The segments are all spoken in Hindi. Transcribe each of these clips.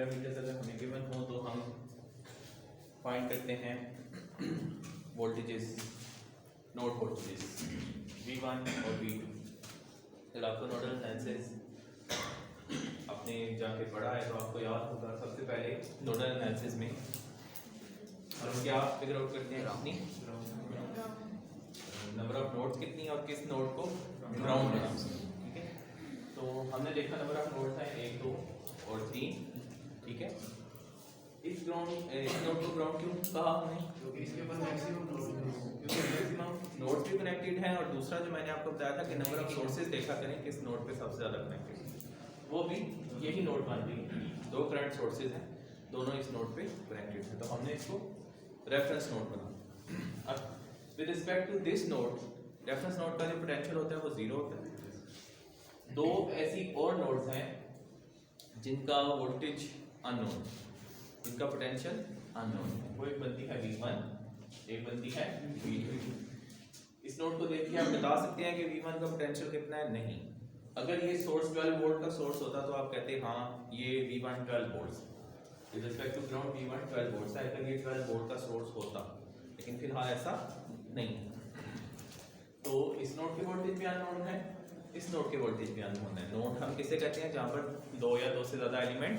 पैरामीटर्स अगर हमें गिवन हो तो हम फाइंड करते हैं वोल्टेजेस, नोड वोल्टेजेस V1 और V2। फिर आपको नोडल एनालिसिस आपने जाके पढ़ा है तो आपको याद होगा, सबसे पहले नोडल एनालिसिस में हम क्या फिगर आउट करते हैं, अपनी नंबर ऑफ नोड्स कितनी और किस नोड को ग्राउंड बना, ठीक है। तो हमने देखा नंबर ऑफ नोड्स हैं 1, 2 और 3, ठीक है। इस नोड को ग्राउंड क्यों कहा हमने, क्योंकि इसके ऊपर मैक्सिमम नोड्स भी कनेक्टेड हैं, और दूसरा जो मैंने आपको बताया था कि नंबर ऑफ सोर्सेज देखा करें किस नोड पे सबसे ज़्यादा कनेक्टेड, वो भी यही नोड बन रही है। 2 करंट सोर्सेज हैं, दोनों इस नोड पे कनेक्टेड हैं, तो हमने इसको रेफरेंस नोड बना। अब with respect to this node, reference node का जो पोटेंशियल होता है वो 0 होता है। 2 ऐसी और नोड्स हैं जिनका वोल्टेज अननोन, जिनका पोटेंशियल अननोन है। वो एक बनती है V1, एक बनती है V2। इस नोड को देख के आप बता सकते हैं कि V1 का पोटेंशियल कितना है, नहीं। अगर ये सोर्स 12 वोल्ट का सोर्स होता तो आप कहते हाँ ये V1 12 volt, with respect to ground V1 12 volt है, अगर ये 12 वोल्ट का सोर्स होता, लेकिन फिलहाल ऐसा नहीं। तो इस नोड के वोल्टेज भी अननोन है, इस नोड के वोल्टेज भी अननोन है। नोड हम किसे कहते हैं, जहाँ पर 2 या 2 से ज़्यादा एलिमेंट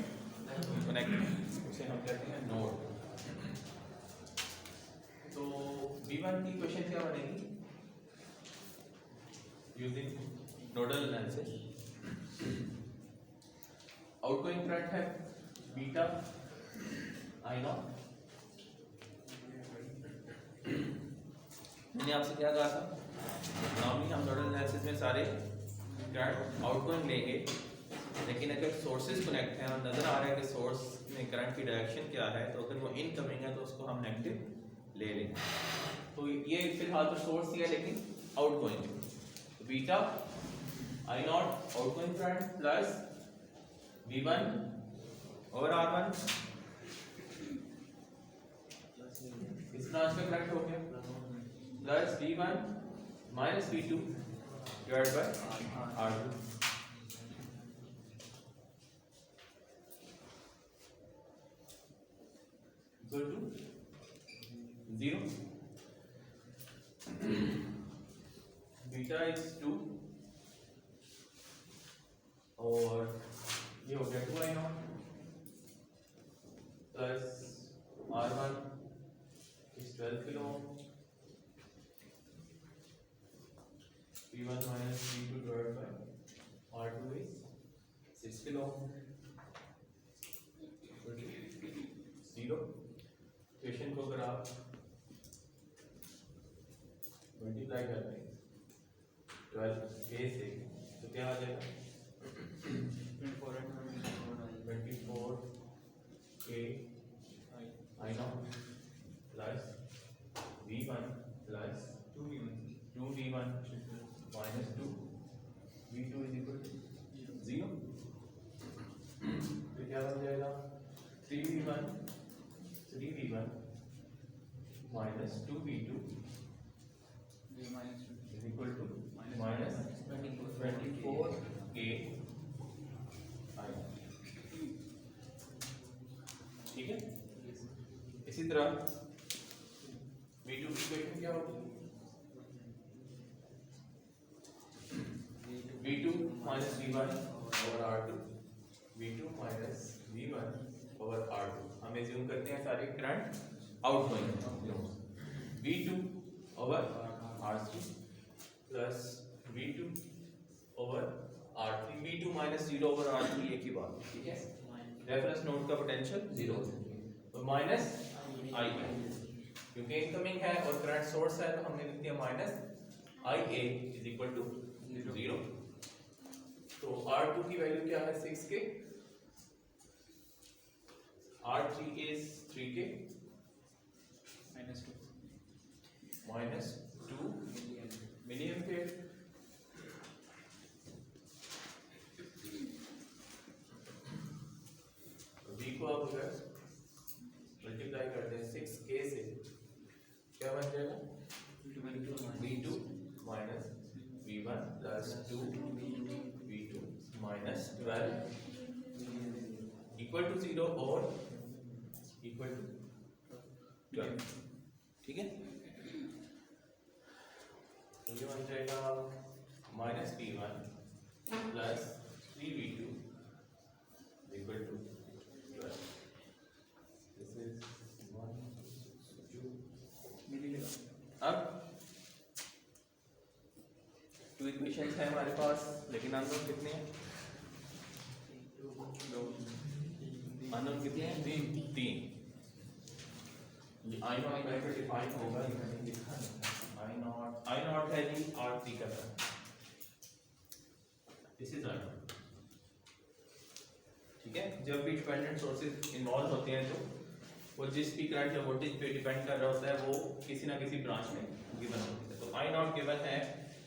कनेक्टेड हैं, उसे हम कहते हैं नोड। तो V1 की इक्वेशन क्या बनेगी using nodal analysis. Outgoing current है बीटा I नॉट। मैंने आपसे क्या कहा था, नॉर्मली हम नोडल एनालिसिस में सारे करंट आउटगोइंग लेंगे, लेकिन अगर सोर्सेज कनेक्ट हैं और नज़र आ रहा है कि सोर्स में करंट की डायरेक्शन क्या है, तो अगर वो इनकमिंग है तो उसको हम नेगेटिव ले लेंगे। तो ये फिलहाल तो सोर्स ही है लेकिन आउटगोइंग, तो beta I not outgoing current plus V1 और R1, इस ब्रांच का करंट हो गया, plus V1 minus V2 divide by R2। equal to 0, beta is 2 और ये हो गया 2I not plus R1 is 12 kilo ohm, V1 minus V2 divide by R2 is 6 kilo ohm, 0। Equation को अगर आप मल्टीप्लाई करते हैं 12A से तो क्या आ जाएगा, 24A I naught plus V1 plus 2V1 minus 2V2 is equal to 0। तो क्या बन जाएगा, 3V1 minus 2V2 is equal to minus 24A I, ठीक है। इसी तरह V2 की इक्वेशन क्या होगी, V2 minus V1 over R2, V2 minus V1 over R2। हम एज्यूम करते हैं सारे current outgoing, V2 over R3 plus V2 over R3, V2 minus 0 over R3 एक ही बात, ठीक है। रेफरेंस नोड का पोटेंशियल 0 तो माइनस I, क्योंकि इनकमिंग है और करंट सोर्स है तो हमने लिख दिया minus IA is equal to 0। तो R2 की वैल्यू क्या है 6K, R3 is 3K minus 2 milliampere, V को आप अगर मल्टीप्लाई करते हैं 6K से क्या बन जाएगा, V2 minus V1 plus 2V2 minus 12 equal to 0। 0 और इक्वल टू 12, ठीक है। तो ये बन जाएगा minus P1 plus 3V2 equal to 12। This is 1 2 मिलेगा। अब टू इक्वेशंस है हमारे पास, लेकिन अननोन कितने हैं? अननोन कितने हैं? 3। ये आई नॉट वैसे डिफाइन होगा, ये मैंने लिखा है। आई नॉट है जी R3 का तरह। दिस इज आई नॉट, ठीक है। जब भी डिपेंडेंट सोर्सेज इन्वॉल्व होते हैं तो वो जिस भी करंट या वोल्टेज पे डिपेंड कर रहा होता है वो किसी ना किसी ब्रांच में गिवन होता है। तो आई नॉट गिवन है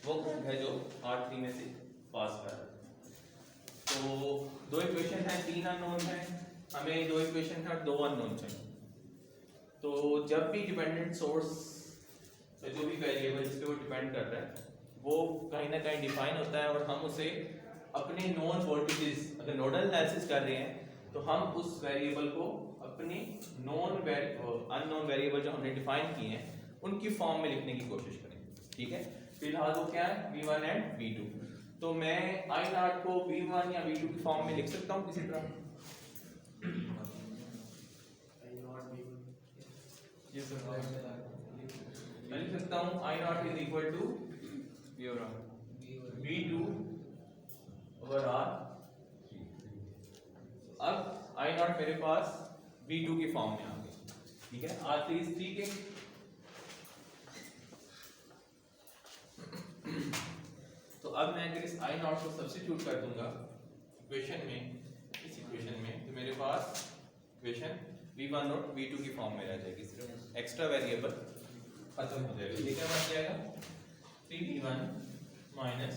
वो करंट है जो R3 में से पास कर रहा है। तो दो इक्वेशन है, 3 अननोन है, हमें दो इक्वेशन था, 2 अननोन चाहिए। तो जब भी डिपेंडेंट सोर्स जो भी वेरिएबल जिस पे वो डिपेंड कर रहा है वो कहीं ना कहीं डिफाइन होता है और हम उसे अपने नॉन वोल्टेजेस, अगर नोडल एनालिसिस कर रहे हैं तो हम उस वेरिएबल को अपने अननोन वेरिएबल जो हमने डिफाइन किए हैं उनकी फॉर्म में लिखने की कोशिश करेंगे, ठीक है। फिलहाल वो क्या है? V1 and V2। तो मैं आई नॉट को V1 या V2 की फॉर्म में लिख सकता हूँ किसी तरह। मैं लिख सकता हूँ I naught is equal to V2 over R। अब आई नॉट मेरे पास V2 की फॉर्म में आ गई, ठीक है। R3 इज 3 के। तो अब मैं अगर इस आई नॉट को सब्स्टिट्यूट कर दूंगा इक्वेशन में, इस इक्वेशन में, तो मेरे पास इक्वेशन V1 और V2 की फॉर्म में रह जाएगी, सिर्फ एक्स्ट्रा वेरिएबल खत्म हो जाएगा। ये क्या बन जाएगा? 3V1 minus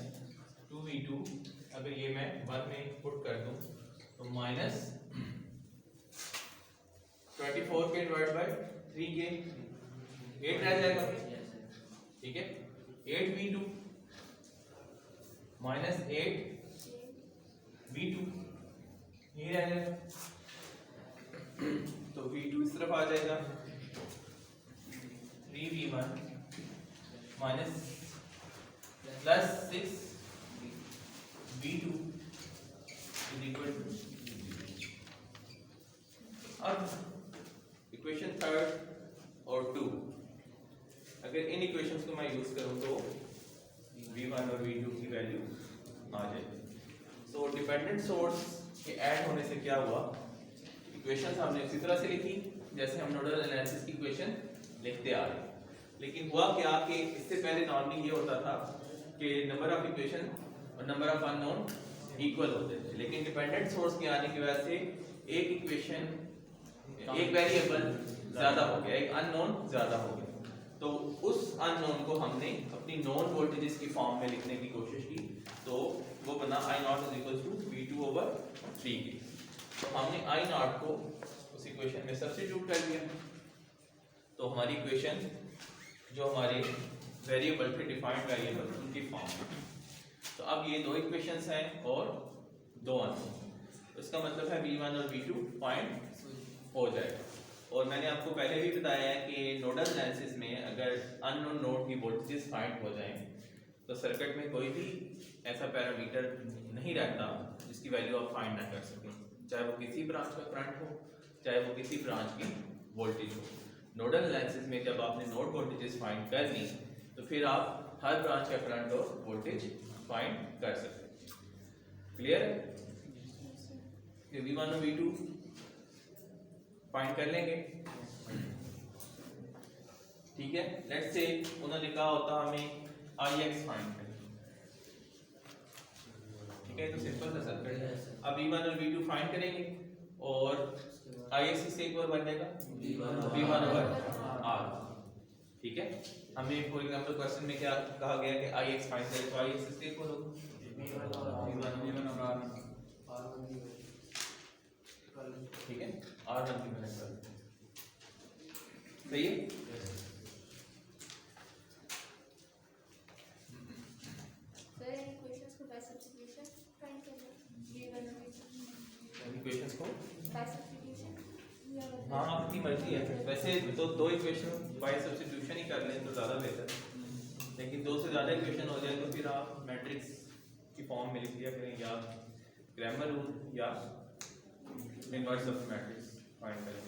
2V2। अगर ये मैं 1 में पुट कर दूं तो माइनस 24 के डिवाइड बाय 3 के 8 रह जाएगा, ठीक है। 8V2 माइनस 8V2 ये रह जाएगा। तो V2 इस तरफ आ जाएगा, 3V1 minus plus 6V2 is equal to. अब इक्वेशन 3 और 2, अगर इन इक्वेशंस को मैं यूज करूं तो V1 और V2 की वैल्यू आ जाएगी। सो डिपेंडेंट सोर्स के ऐड होने से क्या हुआ, इक्वेशंस हमने इसी तरह से लिखी जैसे हम नोडल एनालिसिस की इक्वेशन लिखते आ रहे हैं। लेकिन हुआ क्या कि इससे पहले नॉर्मली ये होता था कि नंबर ऑफ इक्वेशन और नंबर ऑफ अननोन इक्वल होते थे, लेकिन डिपेंडेंट सोर्स के आने की वजह से एक इक्वेशन, एक वेरिएबल ज्यादा हो गया, एक अननोन ज्यादा हो गया। तो उस अननोन को हमने अपनी नॉन वोल्टेजेस की फॉर्म में लिखने की कोशिश की, तो वो बना I naught is equal to V2 over 3 के। तो हमने आई नॉट को उस इक्वेशन में सब्स्टिट्यूट कर दिया, तो हमारी इक्वेशन जो हमारे वेरिएबल थे, डिफाइंड वेरिएबल, उनकी फॉर्म में। तो अब ये दो इक्वेशंस हैं और 2 अननोन, तो इसका मतलब है V1 और V2 फाइंड हो जाएगा। और मैंने आपको पहले भी बताया है कि नोडल एनालिसिस में अगर अननोन नोड की वोल्टेजेस फाइंड हो जाएं तो सर्किट में कोई भी ऐसा पैरामीटर नहीं रहता जिसकी वैल्यू आप फाइंड ना कर सकें, चाहे वो किसी ब्रांच का करंट हो, चाहे वो किसी ब्रांच की वोल्टेज हो। नोडल एनालिसिस में जब आपने नोड वोल्टेजेस फाइंड कर ली तो फिर आप हर ब्रांच का करंट और वोल्टेज फाइंड कर सकते हैं। क्लियर है? V1 और V2 फाइंड कर लेंगे, ठीक है। लेट्स से उन्होंने कहा होता हमें Ix फाइंड करें, ठीक है। तो सिंपल सा सर्किट है। अब V1 और V2 फाइंड करेंगे और Ix से एक बार बनेगा V1 ओवर R, ठीक है। हमें फॉर एग्जांपल क्वेश्चन में क्या कहा गया कि Ix फाइंड करें, तो Ix से एक बार होगा V1 ओवर R, ठीक है। R1 की मैंने कर दी, सही है। इक्वेशंस को हाँ आपकी मर्जी है, वैसे तो दो इक्वेशन बाय सब्स्टिट्यूशन ही कर लें तो ज़्यादा बेहतर है, लेकिन दो से ज़्यादा इक्वेशन हो जाए तो फिर आप मैट्रिक्स की फॉर्म में लिख दिया करें, या ग्रामर रूल या इनवर्स ऑफ मैट्रिक्स फाइंड करें।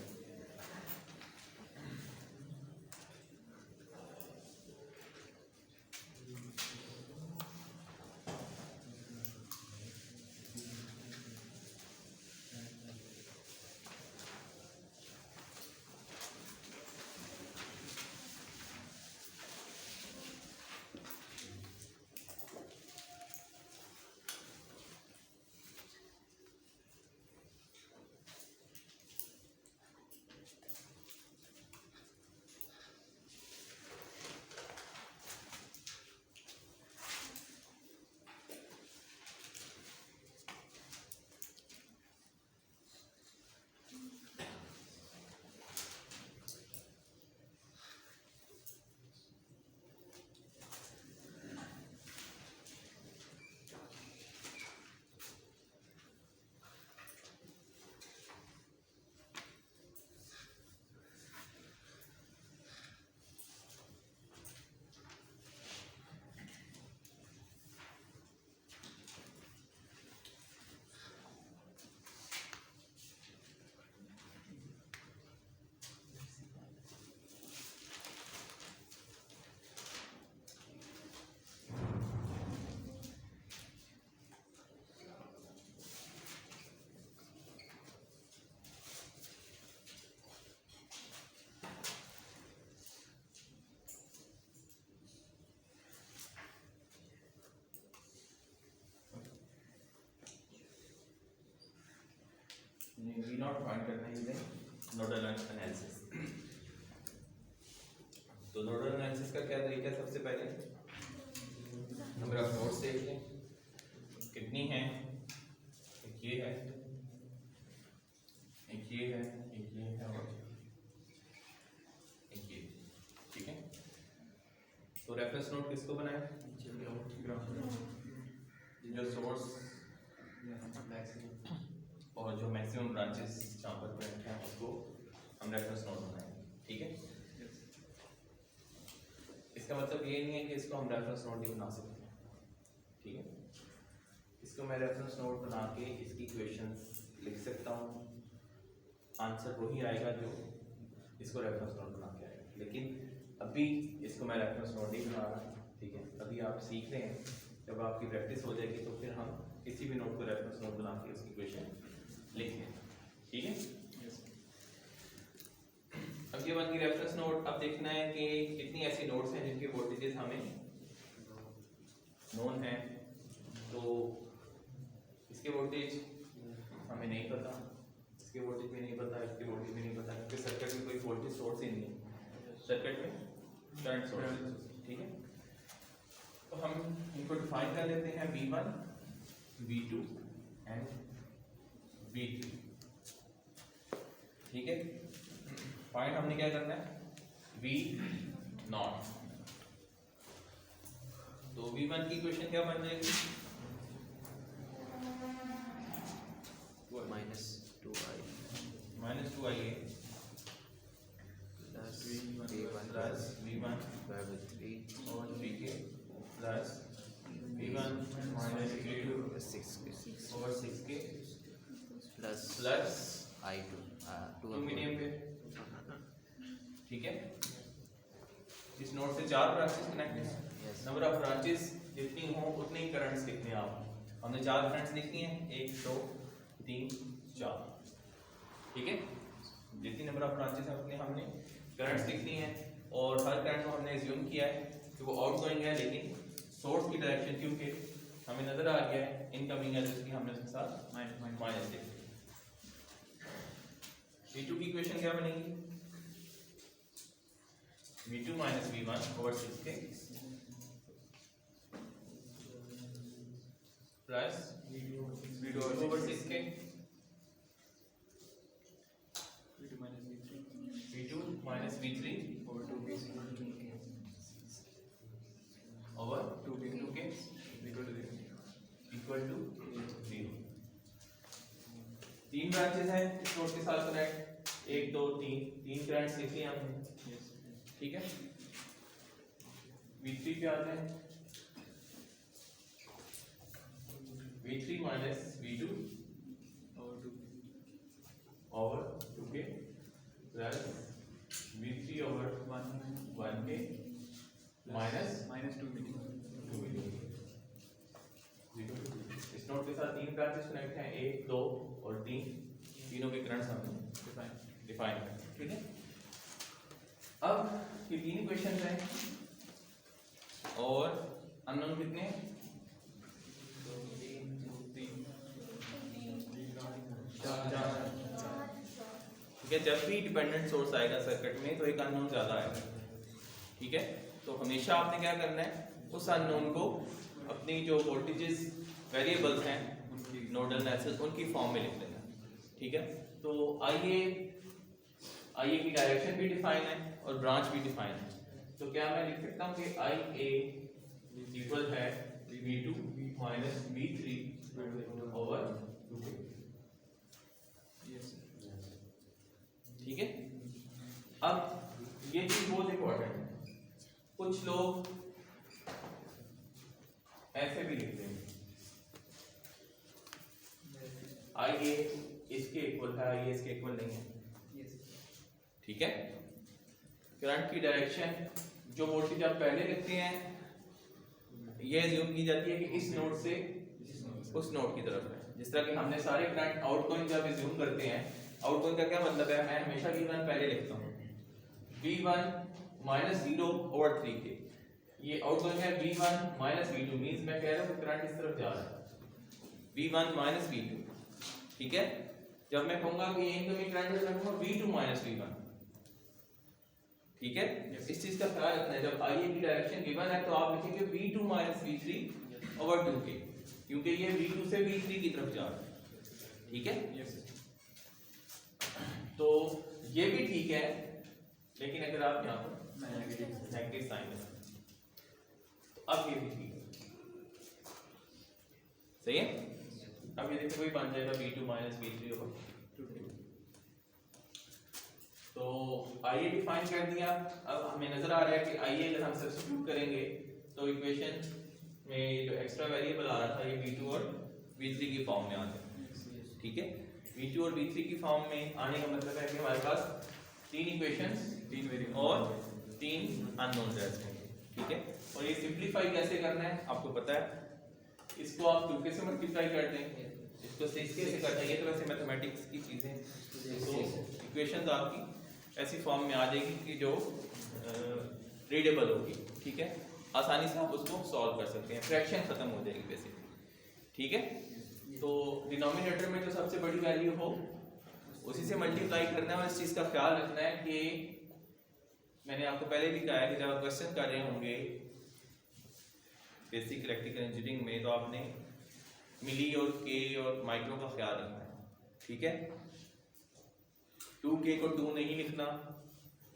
वी नॉट फाइंड करना है नोडल एनालिसिस। तो नोडल एनालिसिस का क्या तरीका है, सबसे पहले नंबर ऑफ नोड्स देख लें कितनी हैं, एक ये है, एक ये है, एक ये है और एक ये, ठीक है। तो रेफरेंस नोड किसको बनाए, जो सोर्स और जो मैक्सिमम ब्रांचेस जहाँ पर प्रिंट हैं उसको हम रेफरेंस नोड बनाएंगे, ठीक है। इसका मतलब ये नहीं है कि इसको हम रेफरेंस नोड नहीं बना सकते, ठीक है। इसको मैं रेफरेंस नोड बना के इसकी इक्वेशंस लिख सकता हूँ, आंसर वही आएगा जो इसको रेफरेंस नोड बना के आएगा, लेकिन अभी इसको मैं रेफरेंस नोड नहीं बना रहा, ठीक है। अभी आप सीख रहे हैं, जब आपकी प्रैक्टिस हो जाएगी तो फिर हम किसी भी नोड को रेफरेंस नोड बना के उसकी इक्वेशन लिख लें, ठीक है। अब ये बन गई रेफरेंस नोड। अब देखना है कि कितनी ऐसी नोड्स हैं जिनके वोल्टेजेस हमें नोन है, तो इसके वोल्टेज हमें नहीं पता, इसके वोल्टेज भी नहीं पता, इसके वोल्टेज भी नहीं पता, क्योंकि सर्किट में कोई वोल्टेज सोर्स ही नहीं है, सर्किट में करंट सोर्स, ठीक है। तो हम इनको डिफाइन कर लेते हैं V1, V2 एंड V3, ठीक है। फाइंड हमने क्या करना है, V0। तो V1 की इक्वेशन क्या बन जाएगी, -2i प्लस V1 और 3k plus V1 minus V2 और 6k प्लस I2 2 मीडियम पे, ठीक है। इस नोड से 4 ब्रांचेस कनेक्ट हैं, नंबर ऑफ ब्रांचेस जितनी हो उतने ही करंट्स लिखने हैं आप। हमने 4 करंट्स लिखनी है, 1 2 3 4, ठीक है। जितनी नंबर ऑफ ब्रांचेस है उतने हमने करंट्स लिखनी है, और हर करंट को हमने एज्यूम किया है कि वो आउटगोइंग है, लेकिन सोर्स की डायरेक्शन क्योंकि हमें नजर आ गया है इनकमिंग है, इसलिए हमने उसके साथ माइनस लिख दिया। V2 की इक्वेशन क्या बनेगी, V2 minus V1 over 6k plus V2 over 6k V2 minus V3 over 2k equal to 0। 3 branches हैं इस नोड के साथ कनेक्ट, 1 2 3 करंट्स लिख लिए हमने, ठीक है। V3 पे आते हैं, V3 minus V2 over 2K plus V3 over 1K minus 2 मिली। इस नोड के साथ 3 ब्रांचेस कनेक्ट हैं, 1 2 और 3, तीनों के करंट्स हमने डिफाइन कर, ठीक है। अब ये 3 इक्वेशंस हैं और अननोन कितने, 4, ठीक है। जब भी डिपेंडेंट सोर्स आएगा सर्किट में तो एक अननोन ज्यादा आएगा, ठीक है। तो हमेशा आपने क्या करना है, उस अननोन को अपनी जो वोल्टेजेस वेरिएबल्स हैं उनकी नोडल एनालिसिस उनकी फॉर्म में लिख लेना, ठीक है। तो आईए की डायरेक्शन भी डिफाइन है और ब्रांच भी डिफाइन है। तो क्या मैं लिख सकता हूँ कि IA इक्वल है V2 minus V3 over 2K, ठीक है। अब ये चीज बहुत इंपॉर्टेंट है, कुछ लोग ऐसे भी लिखते हैं IA इसके इक्वल है, IA इसके इक्वल नहीं है, ठीक है। करंट की डायरेक्शन जो वोल्टेज आप पहले लिखते हैं ये अज्यूम की जाती है कि इस नोड से उस नोड की तरफ है। जिस तरह कि हमने सारे करंट आउटगोइंग जब अज्यूम करते हैं, आउटगोइंग का क्या मतलब है, मैं हमेशा V1 पहले लिखता हूँ, V1 माइनस 0 ओवर 3K, ये आउटगोइंग है V1 माइनस V2, मींस मैं कह रहा हूँ करंट इस तरफ जा रहा है V1 माइनस V2, ठीक है। जब मैं कहूंगा कि इनकमिंग करंट है, मैं कहूंगा V2 माइनस V1, ठीक है। इस चीज का ख्याल रखना है, जब IA की डायरेक्शन गिवन है तो आप लिखेंगे V2 minus V3 over 2K, क्योंकि ये V2 से V3 की तरफ जा रहा है, ठीक है। तो ये भी ठीक है, लेकिन अगर आप यहाँ पर नेगेटिव साइन है तो अब ये भी ठीक है, सही है। अब ये देखो वही बन जाएगा V2 minus V3 over 2K। तो IA डिफाइन कर दिया। अब हमें नजर आ रहा है कि IA अगर हम सब्स्टिट्यूट करेंगे तो इक्वेशन में जो एक्स्ट्रा वेरिएबल आ रहा था ये V2 और V3 की फॉर्म में आ जाए, ठीक है। V2 और V3 की फॉर्म में आने का मतलब है कि हमारे पास 3 इक्वेशंस, 3 वेरिएबल और 3 अननोन रहेंगे, ठीक है। और ये सिंपलीफाई कैसे करना है आपको पता है, इसको आप 2K से मल्टीप्लाई कर दें, इसको 6K से करते हैं, ये तो वैसे मैथमेटिक्स की चीजें। तो इक्वेशन आपकी ऐसी फॉर्म में आ जाएगी कि जो रीडेबल होगी, ठीक है, आसानी से आप उसको सॉल्व कर सकते हैं, फ्रैक्शन खत्म हो जाएगी बेसिकली, ठीक है। तो डिनोमिनेटर में जो सबसे बड़ी वैल्यू हो उसी से मल्टीप्लाई करना है, और इस चीज का ख्याल रखना है कि मैंने आपको पहले भी कहा है कि जब आप क्वेश्चन कर रहे होंगे बेसिक इलेक्ट्रिकल इंजीनियरिंग में तो आपने मिली और के और माइक्रो का ख्याल रखना है, ठीक है। 2K को 2 नहीं लिखना,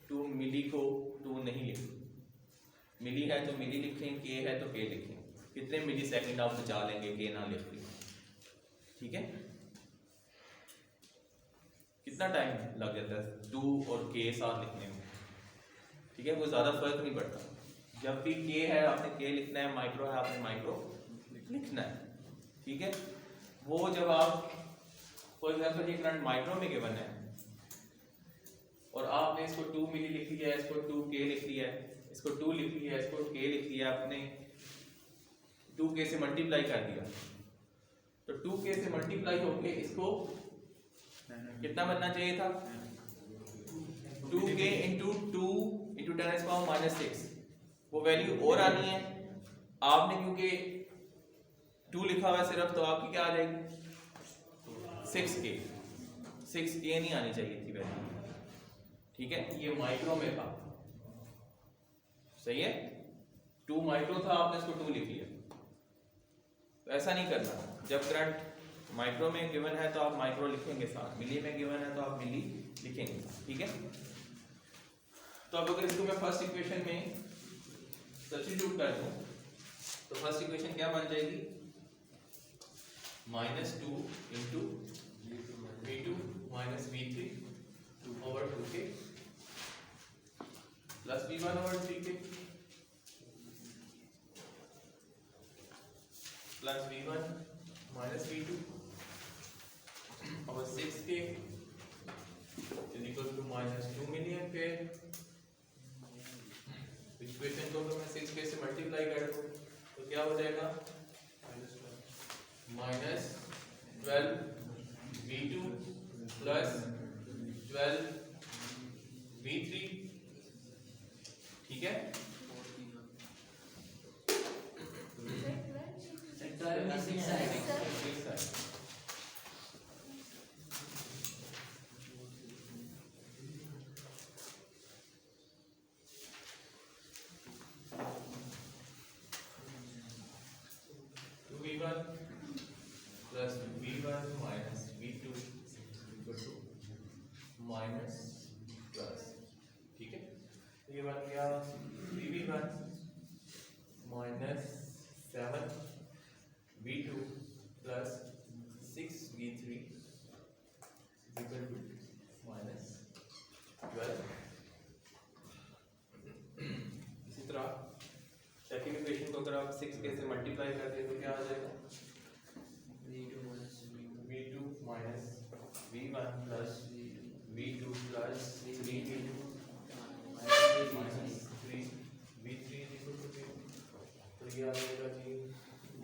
2 मिली को 2 नहीं लिखना, मिली है तो मिली लिखें, के है तो के लिखें, कितने मिली सेकंड आप बचा लेंगे के ना लिख के, ठीक है। कितना टाइम लग जाता है 2 और के साथ लिखने में, ठीक है, कोई ज्यादा फर्क नहीं पड़ता। जब भी के है आपने के लिखना है, माइक्रो है आपने माइक्रो लिखना है, ठीक है। वो जब आप फॉर एग्जांपल ये करंट माइक्रो में गिवन है और आपने इसको 2 मिली लिख लिया है, इसको 2K लिख लिया है, इसको 2 लिख लिया है, इसको K लिख लिया, आपने 2K से मल्टीप्लाई कर दिया, तो 2K से मल्टीप्लाई होके इसको कितना बनना चाहिए था, 2K इंटू 2 इंटू 10⁻⁻⁶, वो वैल्यू और आनी है। आपने क्योंकि 2 लिखा हुआ है सिर्फ, तो आपकी क्या आ जाएगी 6K नहीं आनी चाहिए थी वैल्यू, ठीक है। ये माइक्रो में था, सही है, 2 माइक्रो था, आपने इसको 2 लिख लिया, तो ऐसा नहीं करना। जब करंट माइक्रो में गिवन है तो आप माइक्रो लिखेंगे साथ, मिली में गिवन है तो आप मिली लिखेंगे, ठीक है। तो अब अगर इसको मैं फर्स्ट इक्वेशन में सब्स्टिट्यूट कर दूं तो फर्स्ट इक्वेशन क्या बन जाएगी, -2 into V2 minus V3 over 2k plus V1 over 3k plus V1 minus V2 over 6k is equal to minus 2 milliampere. Equation को अगर मैं 6k से मल्टीप्लाई कर दूं तो क्या हो जाएगा माइनस 12 V2 प्लस 12 V3, ठीक है। V1 plus V1 minus V2 equal to minus plus, ठीक है। ये बन गया V1 minus 7 V2 plus 6 V3 equal to minus 12। इसी तरह सेकंड इक्वेशन को अगर आप 6k से मल्टीप्लाई करते हैं तो क्या आ जाएगा V2 minus V1 plus V2 plus 3V2 minus 3V3 equal to 0। तो ये आ जाएगा जी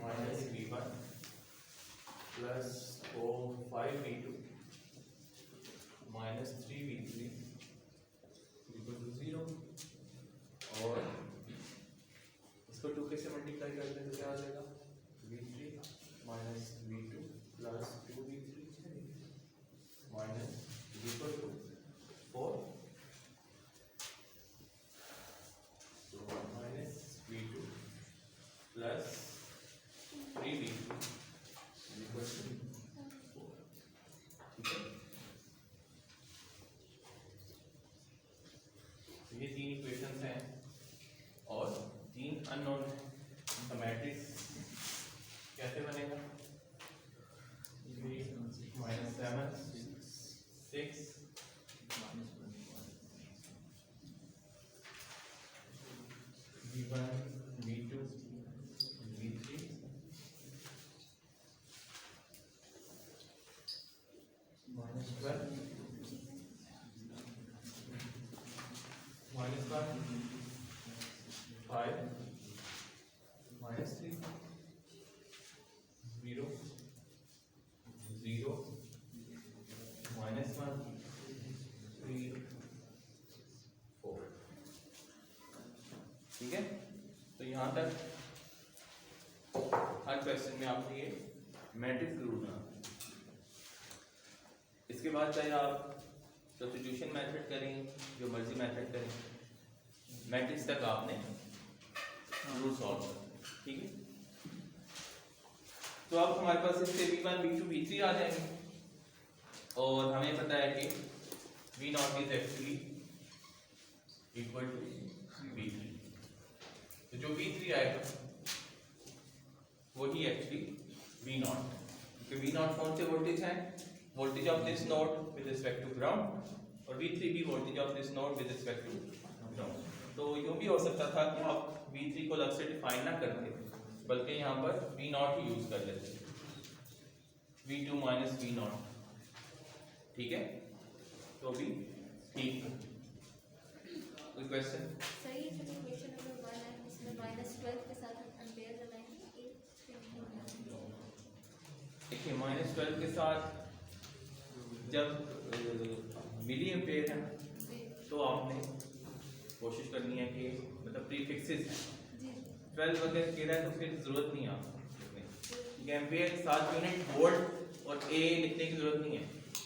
minus V1 plus 5V2 minus 3V3 equal to 0। और इसको 2k से मल्टीप्लाई करते हैं तो क्या आ जाएगा V3 minus V2 plus 2V3 minus equal to 4। तो minus V2 plus 3V3 equal to 4, ठीक है। ये तीन इक्वेशंस हैं और तीन अननोन है। तो मैट्रिक्स कैसे बनेगा minus 7 6 V1 V2 V3 minus 12 minus 5 minus 3 0 0 minus 1 3 4, ठीक है। तो यहाँ तक हर क्वेश्चन में आपने ये मैट्रिक्स जरूर बनाना। इसके बाद चाहे आप सब्स्टिट्यूशन मेथड करें, जो मर्जी मेथड करें, मैट्रिक्स तक आपने जरूर सॉल्व करना, ठीक है। तो अब हमारे पास इससे V1 V2 V3 आ जाएंगे और हमें पता है कि V0 is actually equal to V3। तो जो V3 आएगा वही एक्चुअली V0, क्योंकि V0 कौन से वोल्टेज हैं, voltage of this node with respect to ground, और V3 भी voltage of this node with respect to ground. तो यूँ भी हो सकता था कि आप V3 को अलग से डिफाइन ना करते, बल्कि यहाँ पर V0 ही यूज कर लेते, V2 माइनस V0, ठीक है। तो भी ठीक है। कोई क्वेश्चन? सही है। जो इक्वेशन नंबर 1 है इसमें -12 के साथ एम्पेयर लगाएंगे। देखिए -12 के साथ जब मिली एम्पेयर है तो आपने कोशिश करनी है कि मतलब प्रीफिक्सेस हैं 12 वगैरह कह रहा है तो फिर जरूरत नहीं है आपको एम्पेयर के साथ यूनिट वोल्ट और ए लिखने की जरूरत नहीं है,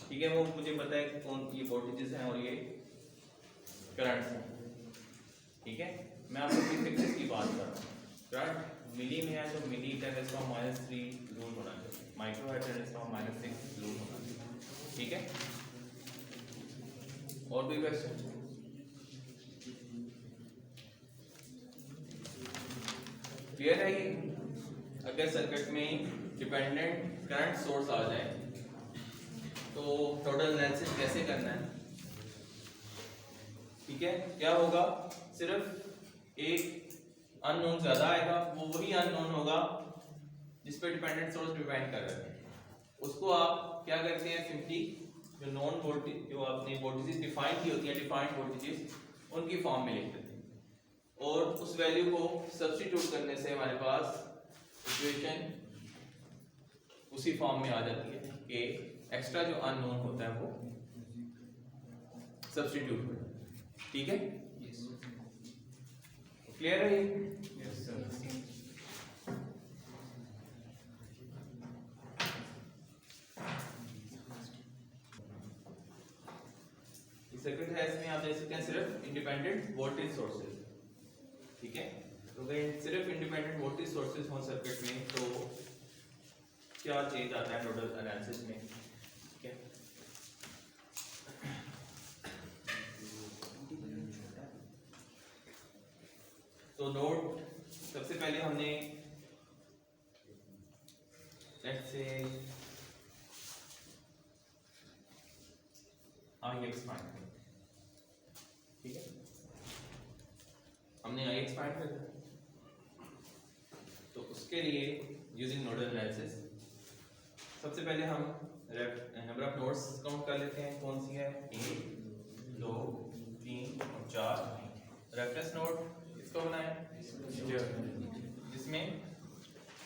ठीक है। वो मुझे पता है कौन ये वोल्टेजेस हैं और ये करंट्स हैं, ठीक है। मैं आपको प्रीफिक्सेस की बात कर रहा हूँ। करंट मिली में है तो मिली 10⁻³ जरूर होना चाहिए, माइक्रो है 10⁻6 जरूर होना चाहिए, ठीक है। और कोई क्वेश्चन? क्लियर है ये? अगर सर्किट में डिपेंडेंट करंट सोर्स आ जाए तो टोटल एनालिसिस कैसे करना है ठीक है, क्या होगा, सिर्फ एक अननोन ज्यादा आएगा, वो वही अननोन होगा जिस पे डिपेंडेंट सोर्स डिपेंड कर रहे हैं। उसको आप क्या करते हैं, सिंपली जो नॉन वोल्टेज, जो आपने वोल्टेजेस डिफाइन की होती है, डिफाइंड वोल्टेजेस, उनकी फॉर्म में लिख देते हैं और उस वैल्यू को सब्स्टिट्यूट करने से हमारे पास इक्वेशन उसी फॉर्म में आ जाती है कि एक्स्ट्रा जो अननोन होता है वो सब्स्टिट्यूट हो जाता है। ठीक है, क्लियर है ये? सेकंड है, इसमें आप देख सकते हैं सिर्फ इंडिपेंडेंट वोल्टेज सोर्सेज। ठीक है, तो अगर सिर्फ इंडिपेंडेंट वोल्टेज सोर्सेज हो सर्किट में तो क्या चेंज आता है नोडल एनालिसिस में। ठीक है, तो नोड सबसे पहले हमने लेट्स से आई एक्सपांड, ठीक है, हमने आई एक्सपांड कर दिया। तो उसके लिए यूजिंग नोडल एनालिसिस सबसे पहले हम नंबर ऑफ नोड्स काउंट कर लेते हैं। कौन सी है, 1 2 3 और 4। रेफरेंस नोड इसको बनाएं जिसमें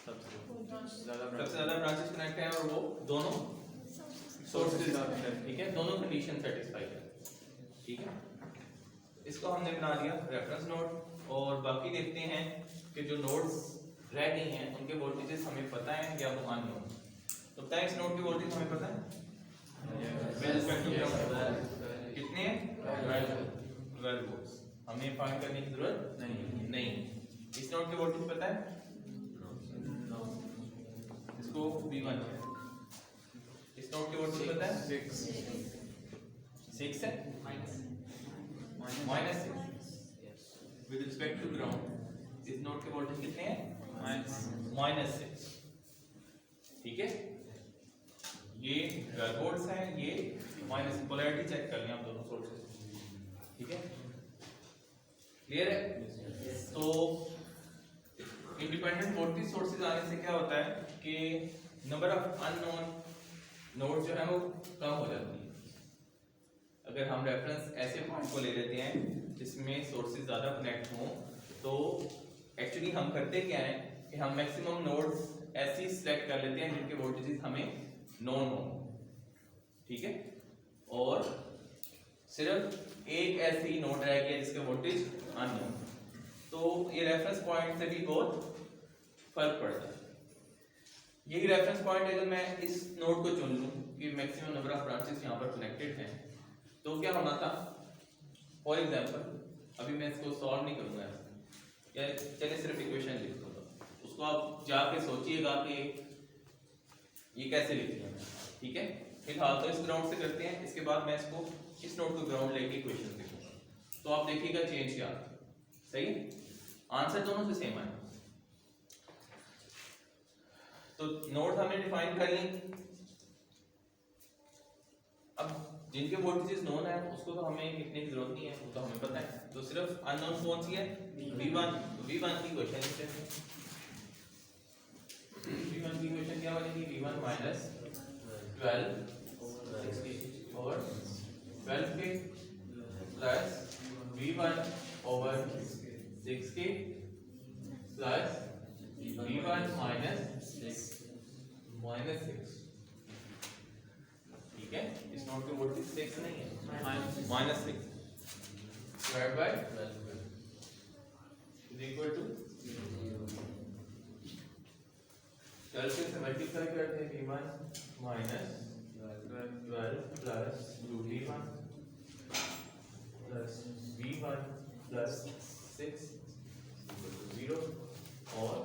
सबसे ज्यादा ब्रांचेस कनेक्ट है और वो दोनों सोर्सेज, ठीक है, दोनों कंडीशन सेटिस्फाई है। ठीक है, इसको हमने बना लिया रेफरेंस नोड। और बाकी देखते हैं कि जो नोड्स रह गई हैं उनके वोल्टेजेस हमें पता है या वो अननोन। तो बताएं, इस नोड के वोल्टेज हमें पता है कितने हैं, 12 वोल्ट्स। हमें फाइंड करने की जरूरत नहीं। इस नोड के वोल्टेज पता है, इसको V1 है। इस नोड के वोल्टेज पता है 6 है, -6 विद रिस्पेक्ट टू ग्राउंड। इस नोड के वोल्टेज कितने हैं, -6। ठीक है, ये 12 वोल्ट्स हैं, ये माइनस, पोलैरिटी चेक कर लें आप दोनों सोर्सेज। ठीक है, क्लियर है? तो इंडिपेंडेंट वोल्टेज सोर्सेज आने से क्या होता है कि नंबर ऑफ अननोन नोड जो है वो कम हो जाती है। अगर हम रेफरेंस ऐसे पॉइंट को ले लेते हैं जिसमें सोर्सेज ज्यादा कनेक्ट हों, तो एक्चुअली हम करते क्या है कि हम मैक्सिमम नोड्स ऐसी सिलेक्ट कर लेते हैं जिनके वोल्टेजेस हमें नोन हो। ठीक है, और सिर्फ एक ऐसी नोड रह गया जिसके वोल्टेज अननोन। तो ये रेफरेंस पॉइंट से भी बहुत फर्क पड़ता है। यही रेफरेंस पॉइंट अगर मैं इस नोड को चुन लूं कि मैक्सिमम नंबर ऑफ ब्रांचेस यहाँ पर कनेक्टेड हैं, तो क्या होना था, फॉर एग्जांपल अभी मैं इसको सॉल्व नहीं करूंगा, या चलिए सिर्फ इक्वेशन लिख दूंगा, उसको आप जाके सोचिएगा कि ये कैसे लिखी है। ठीक है, फिलहाल तो इस ग्राउंड से करते हैं, इसके बाद मैं इसको इस नोड को ग्राउंड लेके इक्वेशन लिखूंगा, तो आप देखिएगा चेंज क्या। सही, आंसर दोनों से सेम है। तो नोड हमने डिफाइन कर ली। अब जिनके वोल्टेजेस नोन है उसको तो हमें लिखने की जरूरत नहीं है, वो तो हमें पता है। तो सिर्फ अननोन कौन सी है, V1 की क्वेश्चन लिखते हैं। V1 की क्वेश्चन क्या बनेगी, V1 माइनस 12 60 ओवर 12 के plus V1 over 60 plus V1 minus 6। ठीक है, इस नोड के वोल्टेज 6 नहीं है, minus 6 divide by 12 is equal to 12 से मल्टीप्लाई करते हैं V1 minus 12 plus V1 plus V1 plus 6 0 और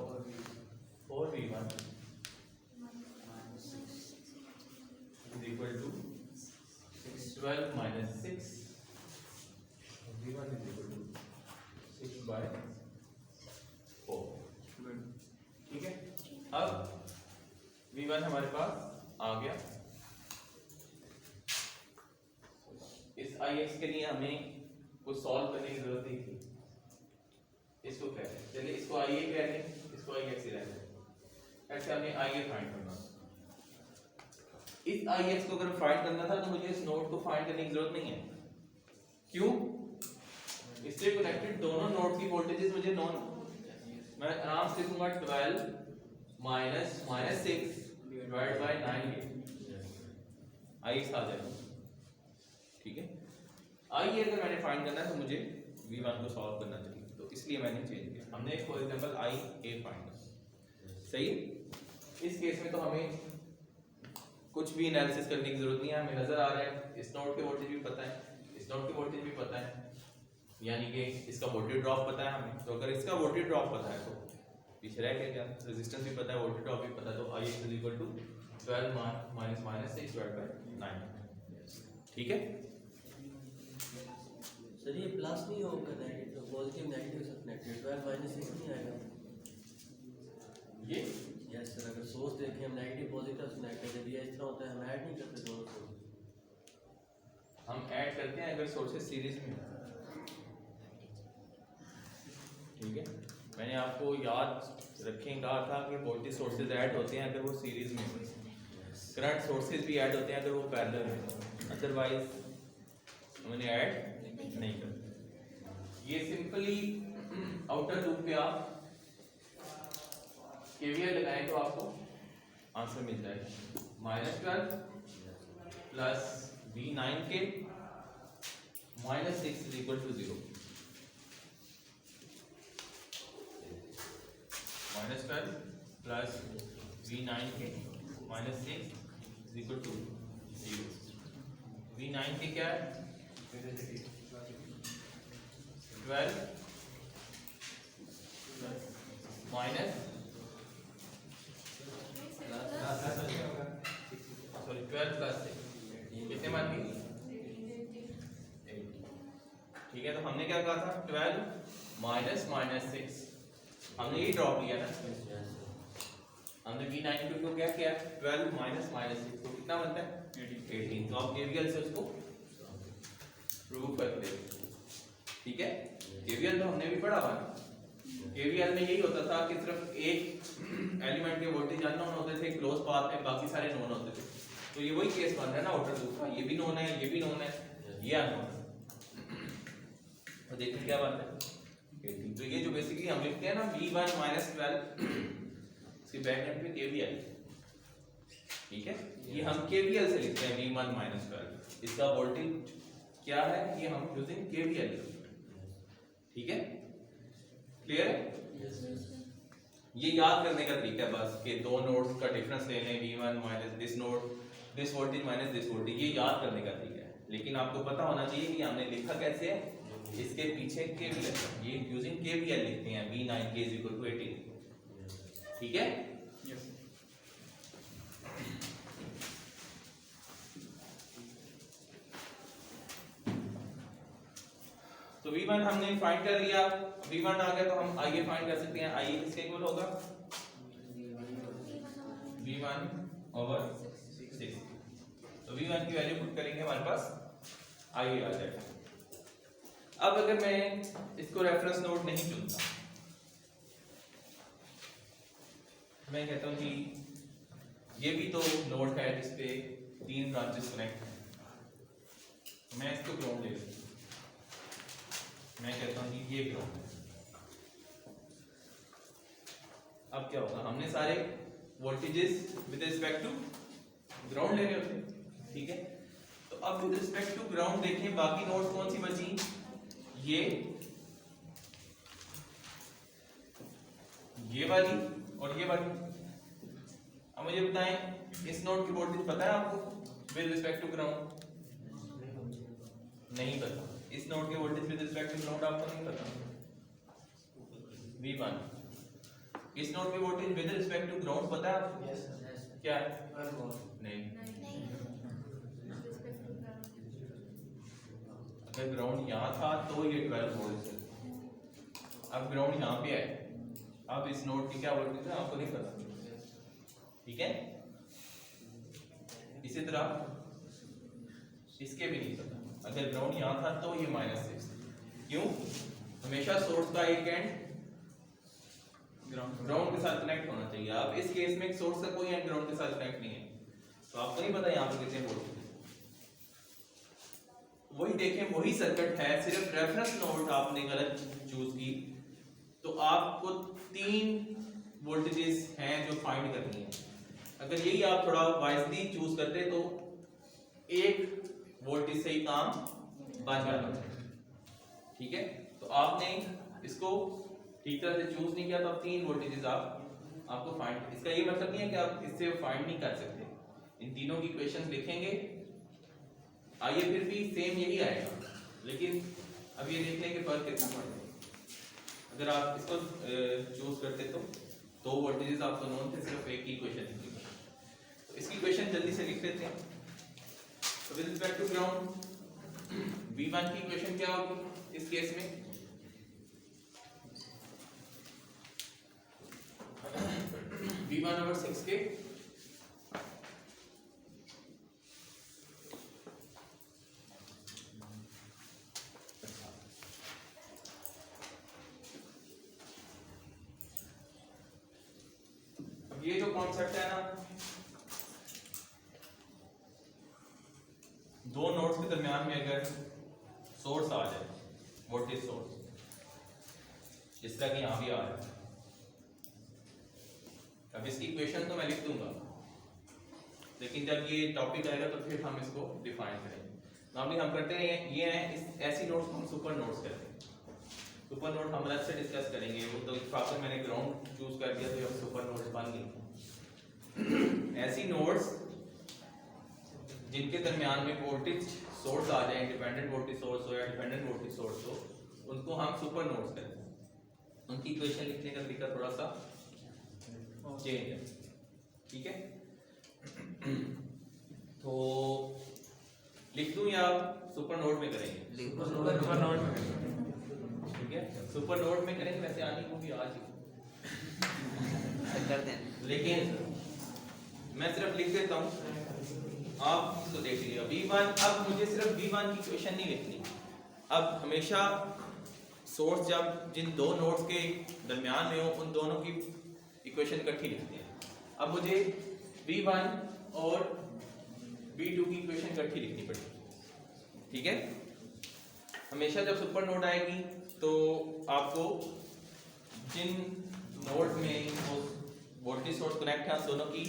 4V1 is equal to 12 minus 6, V1 is equal to 6 by 4। ठीक है, अब V1 हमारे पास आ गया। इस Ix के लिए हमें को सॉल्व करने की जरूरत नहीं थी। इसको क्या है, चलिए इसको आइए कह रहे हैं, इसको आइए एक्स रहने दें। ऐसे हमें आइए फाइंड करना। इस आई एक्स को अगर फाइंड करना था तो मुझे इस नोड को फाइंड करने की जरूरत नहीं है। क्यों? इससे कनेक्टेड दोनों नोड की वोल्टेजेस मुझे नोन, मैं आराम से लिखूंगा 12 minus minus 6 divide by 9 I x आ जाएगा। ठीक है, आई अगर मैंने फाइंड करना है तो मुझे v1 को सॉल्व करना चाहिए, तो इसलिए मैंने चेंज किया। हमने for example I A find किया, सही है। इस केस में तो हमें कुछ भी एनालिसिस करने की जरूरत नहीं है, हमें नजर आ रहा है इस नोड के वोल्टेज भी पता है, इस नोड के वोल्टेज भी पता है, यानी कि इसका वोल्टेज ड्रॉप पता है हमें। तो अगर इसका वोल्टेज ड्रॉप पता है तो पीछे रह गया क्या, रेजिस्टेंस भी पता है, वोल्टेज ड्रॉप भी पता है, तो I is equal to 12 minus minus 6 divide by 9। ठीक है सर ये प्लस नहीं होगा, नेगेटिव पॉजिटिव नेगेटिव से कनेक्टेड 12 माइनस 6 नहीं आएगा ये। यस सर, अगर सोर्स देखें हम नेगेटिव पॉजिटिव से कनेक्टेड है, ये इस तरह होता है, हम ऐड नहीं करते दोनों को, हम ऐड करते हैं अगर सोर्सेज सीरीज में हो। ठीक है, मैंने आपको याद रखें कहा था कि वोल्टेज सोर्सेज ऐड होते हैं अगर वो सीरीज में हो, करंट सोर्सेज भी ऐड होते हैं अगर वो पैरेलल में हो, अदरवाइज हमने ऐड नहीं करते। ये सिंपली आउटर लूप पे आप केवीएल लगाएं तो आपको आंसर मिल जाएगा। -12 प्लस v9 के -6 is equal to 0। -12 plus v9 के -6 इज इक्वल टू 0। v9 के क्या है 12 माइनस सॉरी 12 प्लस कितने मान ली 8। ठीक है, तो हमने क्या कहा था 12 माइनस माइनस 6, हमने ये ड्रॉप लिया ना, हमने v9 को क्या किया 12 माइनस माइनस 6 तो कितना बनता है 18। तो आप केवीएल से उसको प्रूव करते हैं। ठीक है, केवीएल तो हमने भी पढ़ा हुआ है। केवीएल में यही होता था कि सिर्फ एक एलिमेंट के वोल्टेज अननोन होते थे क्लोज पाथ में, बाकी सारे नोन होते थे। तो ये वही केस बन रहा है ना आउटर लूप का, ये भी नोन है, ये भी नोन है, ये अननोन है। तो देखिए क्या बात है 18। तो ये जो बेसिकली हम लिखते हैं ना v1 -12 इसके ब्रैकेट में केवीएल। ठीक है, ये हम केवीएल से लिखते हैं v1 -12, इसका वोल्टेज क्या है ये हम यूजिंग केवीएल। ठीक है, क्लियर है? ये याद करने का तरीका है बस कि दो नोड्स का डिफरेंस ले लें, v1 minus this node this voltage minus this voltage, ये याद करने का तरीका है। लेकिन आपको पता होना चाहिए कि हमने लिखा कैसे है, इसके पीछे केवीएल, ये यूजिंग केवीएल लिखते हैं v9 के इक्वल टू 18। ठीक है, तो v1 हमने फाइंड कर लिया, v1 आ गया तो हम आइए फाइंड कर सकते हैं। आइए किसके इक्वल होगा v1 ओवर 6। तो v1 की वैल्यू पुट करेंगे, हमारे पास आइए आ जाएगा। अब अगर मैं इसको रेफरेंस नोड नहीं चुनता, मैं कहता हूं कि ये भी तो नोड है जिसपे 3 ब्रांचेस कनेक्ट हैं, मैं इसको ग्राउंड ले लेता हूं, मैं कहता हूं कि ये ग्राउंड है। अब क्या होगा, हमने सारे voltages with respect to ground लेने होते हैं। ठीक है, तो अब विद रिस्पेक्ट टू ग्राउंड देखें बाकी नोड्स कौन सी बची, ये वाली और ये वाली। अब मुझे बताएं इस नोड की वोल्टेज पता है आपको विद रिस्पेक्ट टू ग्राउंड? नहीं पता। इस नोड के voltage with respect to ground आपको नहीं पता v1। इस नोड के voltage with respect to ground पता है आपको? यस क्या है? नहीं। अगर ग्राउंड यहाँ था तो ये 12 वोल्ट है, अब ग्राउंड यहाँ पे है, अब इस नोड की क्या वोल्टेज है आपको नहीं पता। ठीक है, इसी तरह इसके भी नहीं पता। अगर ग्राउंड यहाँ था तो ये -6, क्यों? हमेशा सोर्स का एक एंड ग्राउंड के साथ कनेक्ट होना चाहिए। अब इस केस में सोर्स का कोई एंड ग्राउंड के साथ कनेक्ट नहीं है, तो आपको नहीं पता यहाँ पर कितने वोल्ट। वही देखें, वही सर्किट है, सिर्फ रेफरेंस नोड आपने गलत चूज की, तो आपको 3 वोल्टेजेस हैं जो फाइंड करनी है। अगर यही आप थोड़ा वाइजली चूज करते तो एक वोल्टेज से ही काम बन जाता। ठीक है, तो आपने इसको ठीक तरह से चूज नहीं किया, तो आप 3 वोल्टेजेस आपको फाइंड। इसका ये मतलब नहीं है कि आप इससे फाइंड नहीं कर सकते, इन तीनों की इक्वेशंस लिखेंगे, आइए फिर भी सेम यही आएगा, लेकिन अब ये देख लें कि फर्क कितना पड़ेगा। अगर आप इसको चूज करते तो 2 वोल्टेजेस आपको नोन थे, सिर्फ एक ही इक्वेशन लिखी। तो इसकी इक्वेशन जल्दी से लिख लेते हैं। तो with respect to ground V1 की इक्वेशन क्या होगी इस केस में? V1 over 6K ये जो कॉन्सेप्ट है ना, 2 नोड्स के दरमियान में अगर सोर्स आ जाए, वोल्टेज सोर्स, जिस तरह कि यहां भी आ रहा है, अब इसकी इक्वेशन तो मैं लिख दूंगा, लेकिन जब ये टॉपिक आएगा तो फिर हम इसको डिफाइन करेंगे। नॉर्मली हम करते हैं ये हैं ऐसी नोड्स को हम सुपर नोड्स कहते हैं। सुपर नोड हम अलग से डिस्कस करेंगे, वो तो इत्तेफाकन मैंने ग्राउंड चूज कर दिया तो ये सुपर नोड्स बन गई। ऐसी नोड्स जिनके दरमियान में वोल्टेज सोर्स आ जाए, इंडिपेंडेंट वोल्टेज सोर्स हो या डिपेंडेंट वोल्टेज सोर्स हो, उनको हम सुपर नोड्स कहते हैं। उनकी इक्वेशन लिखने का तरीका थोड़ा सा चेंज है। ठीक है, तो लिख दूं या सुपर नोड में करेंगे? सुपर नोड में। ठीक है, सुपर नोड में करेंगे। वैसे आने को भी आज कर दें, लेकिन मैं सिर्फ लिख देता हूं, आप इसको देख लीजिए। V1, अब मुझे सिर्फ V1 की इक्वेशन नहीं लिखनी। अब हमेशा सोर्स जब जिन 2 नोड्स के दरमियान में हो, उन दोनों की इक्वेशन इकट्ठी लिखते हैं। अब मुझे V1 और V2 की इक्वेशन इकट्ठी लिखनी पड़ेगी। ठीक है, हमेशा जब सुपर नोड आएगी तो आपको जिन नोड में वो वोल्टेज सोर्स कनेक्ट है, दोनों की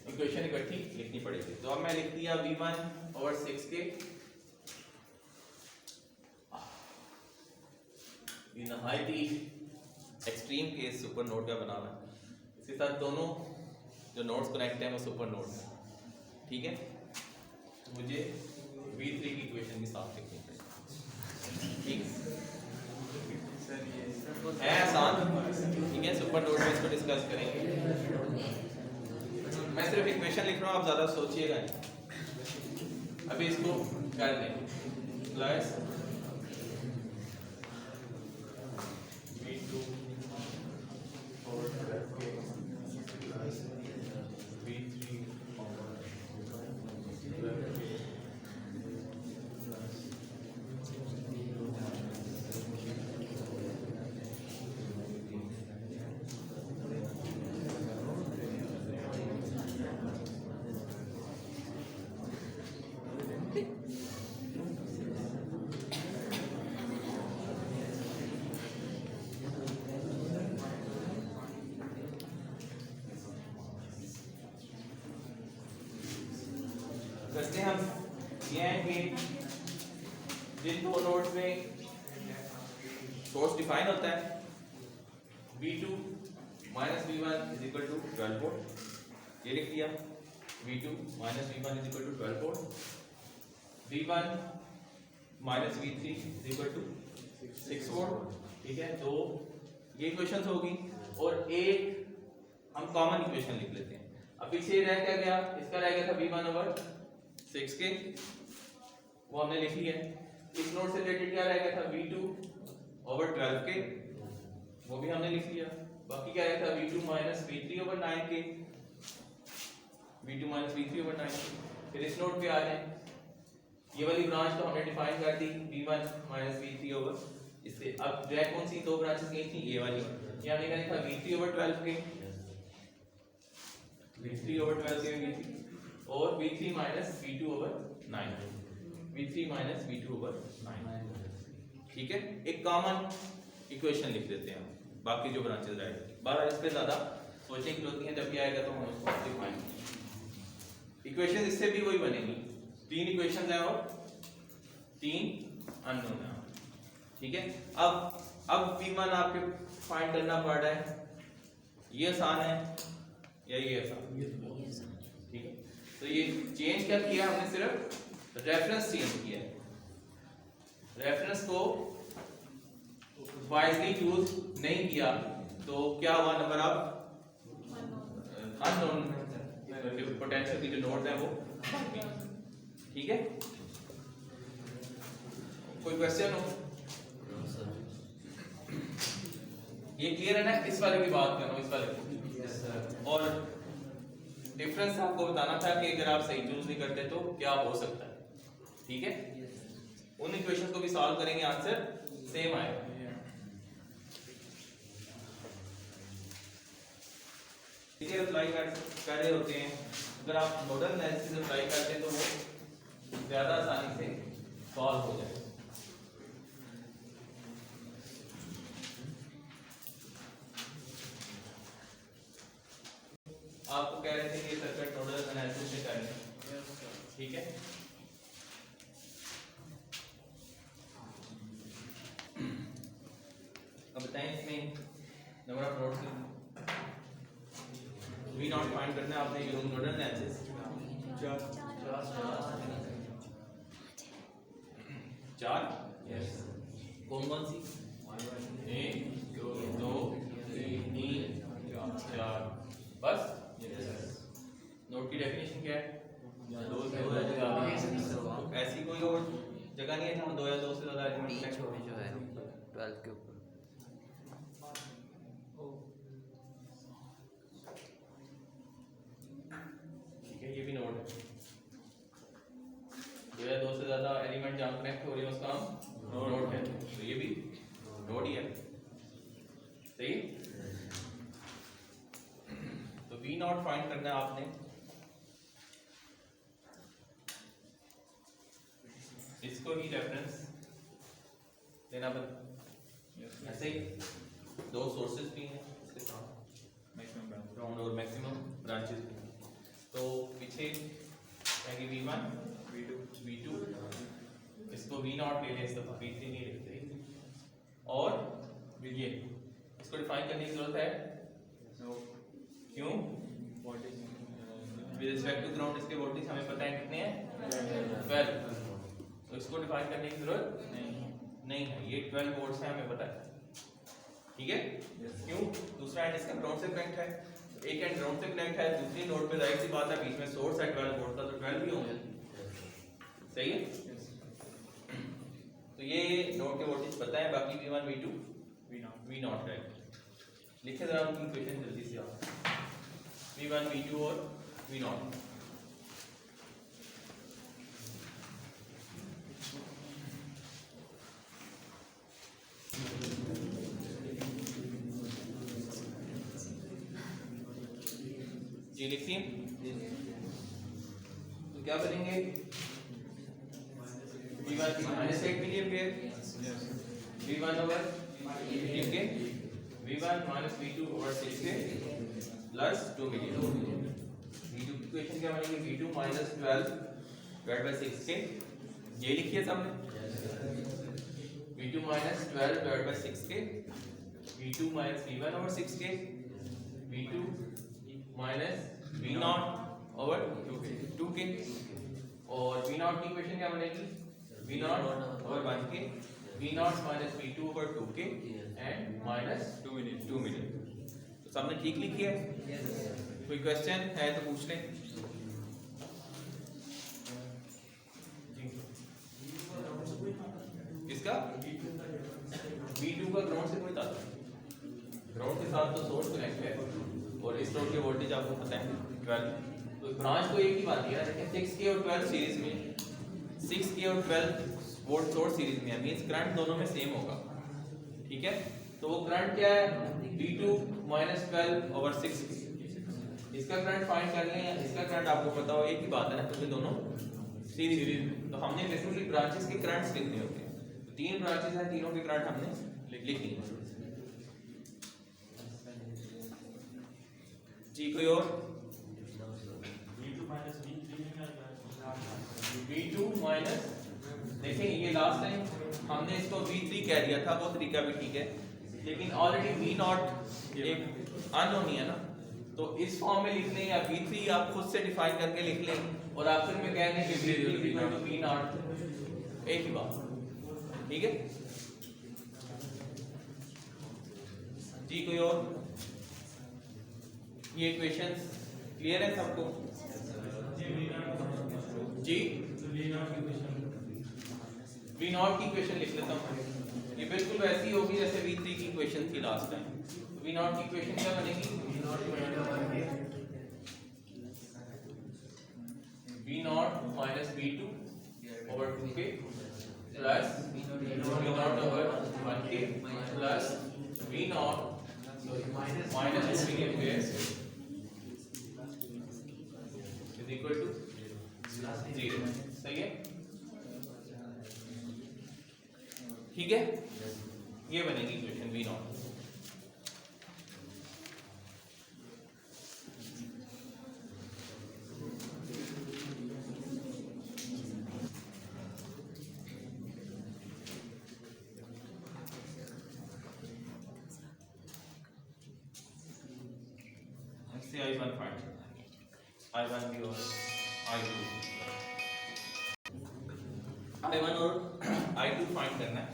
इक्वेशन इकट्ठी लिखनी पड़ेगी। तो अब मैं लिख दिया V1 और 6K। नहायती एक्सट्रीम केस सुपर नोड का बना हुआ है, इसके साथ दोनों जो नोड्स कनेक्ट हैं वो सुपर नोड है। ठीक है, तो मुझे V3 की इक्वेशन भी साथ लिखनी पड़ेगी। ठीक है, आसान। ठीक है, सुपर नोड में इसको डिस्कस करेंगे। मैं सिर्फ इक्वेशन लिख रहा हूँ, आप ज्यादा सोचिएगा नहीं। अभी इसको कर लें, प्लस V2 और V3 करते हम ये हैं कि जिन 2 नोड्स में सोर्स डिफाइन होता है, V2 minus V1 is equal to 12 volt, ये लिख दिया। V2 minus V1 is equal to 12 volt, V1 minus V3 is equal to 6 volt. ठीक है, तो ये इक्वेशंस होगी और एक हम कॉमन इक्वेशन लिख लेते हैं। अब पीछे रह क्या गया, इसका रह गया था V1 ओवर 6K, वो हमने लिख लिया। इस नोड से रिलेटेड क्या रह गया था, V2 ओवर 12K, वो भी हमने लिख लिया। बाकी क्या रह गया था, V2 minus V3 over 9K, V2 minus V3 over 9K। फिर इस नोड पे आ जाए, ये वाली ब्रांच तो हमने डिफाइन कर दी, V1 माइनस V3 ओवर इससे अब ड्रैग कौन सी दो ब्रांचेस गई थी, ये वाली, ये हमने क्या लिखा V3/12 के, V3/12 के गई थी, और V3 minus V2/9, V3 minus V2/9, ठीक है। एक कॉमन इक्वेशन लिख देते हैं, बाकी जो ब्रांचेस राइट, बार इस पे ज्यादा सोचने की जरूरत नहीं है, जब भी आएगा तो हम उसको लिखवाएंगे। इक्वेशन इससे भी वही बनेगी, 3 इक्वेशन है और 3 अननोन है, ठीक है। अब V1 आपके फाइंड करना पड़ रहा है, ये आसान है या ये आसान, ठीक है। तो ये चेंज क्या किया हमने, सिर्फ रेफरेंस चेंज किया है, रेफरेंस को वाइजली यूज नहीं किया, तो क्या हुआ नंबर आप अननोन पोटेंशियल की जो नोड है वो, ठीक है। कोई क्वेश्चन हो, ये क्लियर है ना, इस वाले की बात कर रहा हूँ, इस वाले को, और डिफरेंस आपको बताना था कि अगर आप सही चूज नहीं करते तो क्या हो सकता है, ठीक है। उन इक्वेशन को भी सॉल्व करेंगे, आंसर सेम आएगा। ठीक है, अप्लाई कर रहे होते हैं, अगर आप नोडल एनालिसिस अप्लाई करते हैं तो वो ज्यादा आसानी से सॉल्व हो जाएगा। आपको कह रहे थे कि सर्किट नोडल एनालिसिस से करना है, ठीक है। अब बताएं इसमें number of nodes V0 find करना है आपने यूजिंग नोडल एनालिसिस, 4, यस, कौन सी, 1 2 3 4, बस। नोड की डेफिनेशन क्या है, ऐसी कोई और जगह नहीं है जहाँ 2 या 2 से ज्यादा एलिमेंट जो है 12 के ऊपर, ठीक है, ये भी नोड है, 2 या 2 से ज्यादा एलिमेंट जहाँ कनेक्ट हो रही है उसका हम नोड है, तो ये भी नोड ही है, सही। तो V0 फाइंड करना है आपने, इसको ही रेफरेंस लेना पड़ता, ऐसे ही 2 सोर्सेज भी हैं इसके साथ, मैक्सिमम ग्राउंड और मैक्सिमम ब्रांचेस भी हैं, तो पीछे है कि V1 V2, इसको V0 ले लें, इस दफा V3 नहीं लिखते, और ये इसको डिफाइन करने की जरूरत है, क्यों, विद रिस्पेक्ट टू ग्राउंड इसके वोल्टेज हमें पता है कितने हैं, 12, तो इसको डिफाइन करने की जरूरत नहीं है, ये 12 वोल्ट्स हैं हमें पता है, ठीक है। क्यों, दूसरा एंड इसका ग्राउंड से कनेक्ट है, एक एंड ग्राउंड से कनेक्ट है, दूसरी नोड पे जाहिर सी बात है बीच में सोर्स है 12 वोल्ट का, तो 12 भी होंगे, सही है। तो ये नोड के वोल्टेज पता है, बाकी V1 V2 V0 है, लिखे जरा उनकी इक्वेशन जल्दी से आप, V1 V2 और V0, जी लिखिए, तो क्या करेंगे, V1 की माइनस 8 मिली एम्पियर, V1/15 के, V1 माइनस V2/6 के, प्लस 2 मिली, V2 की इक्वेशन क्या बनेगी, V2 माइनस 12/6 के, ये लिखिए सबने, V2 माइनस 12/6 के, V2 माइनस V1/6 के, V2 माइनस V0/2 के, और V0 की इक्वेशन क्या बनेगी, V0/1 के, V0 माइनस V2/2 के, एंड माइनस 2 मिली। तो सबने ठीक लिखी है, कोई क्वेश्चन है तो पूछ लें। इसका V2 का ग्राउंड से कोई ताल्लुक नहीं, ग्राउंड के साथ तो सोर्स कनेक्ट है, और इस नोड के वोल्टेज आपको पता है 12, तो ब्रांच को एक ही बात है, लेकिन 6K और 12 सीरीज में, 6K और 12 वोल्ट सोर्स सीरीज में है, मींस करंट दोनों में सेम होगा, ठीक है, तो वो करंट क्या है V2 माइनस 12/6। इसका करंट फाइंड कर लें या इसका करंट आपको पता हो, एक ही बात है ना, क्योंकि दोनों सीरीज। तो हमने बेसिकली ब्रांचेस के करंट्स लिखने होते हैं। तो 3 ब्रांचेस हैं, तीनों के करंट हमने लिख लिए जी। कोई और? V2 माइनस, देखें ये लास्ट टाइम हमने इसको V3 कह दिया था, वो तरीका भी ठीक है, लेकिन ऑलरेडी V0 एक अननोन ही है ना, तो इस फॉर्म में लिख लें या V3 आप खुद से डिफाइन करके लिख लें और आखिर में कह दें कि V3 V0, एक ही बात, ठीक है जी। कोई और? ये इक्वेशंस क्लियर है सबको जी? V0 की इक्वेशन लिख लेता हूँ, ये बिल्कुल वैसी होगी जैसे V3 की इक्वेशन थी लास्ट टाइम। तो V0 की इक्वेशन क्या बनेगी? V0 minus V2 over 2k plus V0 over 1k plus V0 minus 2k is equal to 0। सही है, ठीक है, ये बनेगी इक्वेशन V0। इससे I1 फाइंड करना है, I1 भी और I2, I1 और I2 फाइंड करना है